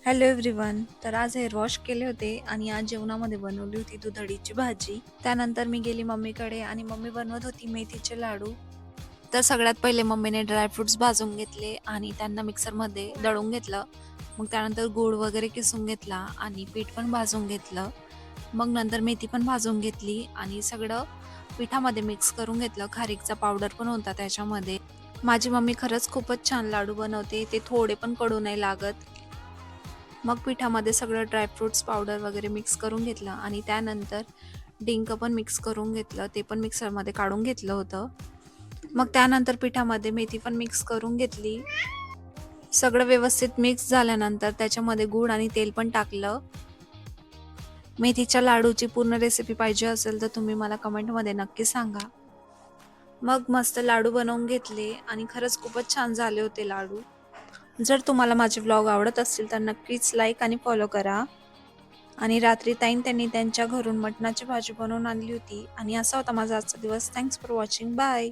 Hello everyone. तर आज hair wash केले होते आणि आज जेवणामध्ये बनवली होती दुधडीची भाजी. त्यानंतर मी गेली मम्मीकडे आणि मम्मी बनवत होती मेथीचे लाडू. तर सगळ्यात पहिले मम्मीने ड्रायफ्रुट्स भाजून घेतले आणि त्यांना मिक्सरमध्ये दळून घेतलं. मग त्यानंतर गूळ वगैरे किसून घेतला आणि पीठ पण भाजून घेतलं. मग नंतर मेथी पण भाजून घेतली आणि सगळं पिठामध्ये मिक्स करून घेतलं. खारीकचा पावडर पण होता त्याच्यामध्ये. माझी मम्मी खरंच खूपच छान लाडू बनवते. ते थोडे पण कडू नाही लागत. मग पिठामध्ये सगळं ड्रायफ्रुट्स पावडर वगैरे मिक्स करून घेतलं आणि त्यानंतर डिंक पण मिक्स करून घेतलं. ते पण मिक्सरमध्ये काढून घेतलं होतं. मग त्यानंतर पिठामध्ये मेथी पण मिक्स करून घेतली. सगळं व्यवस्थित मिक्स झाल्यानंतर त्याच्यामध्ये गूळ आणि तेल पण टाकलं. मेथीच्या लाडूची पूर्ण रेसिपी पाहिजे असेल तर तुम्ही मला कमेंटमध्ये नक्की सांगा. मग मस्त लाडू बनवून घेतले आणि खरंच खूपच छान झाले होते लाडू. जर तुम्हाला माझे व्लॉग आवडत असतील तर नक्कीच लाईक आणि फॉलो करा. आणि रात्री त्यांनी त्यांच्या घरून मटणाची भाजी बनवून आणली होती आणि असा होता माझा आजचा दिवस. Thanks for watching. बाय.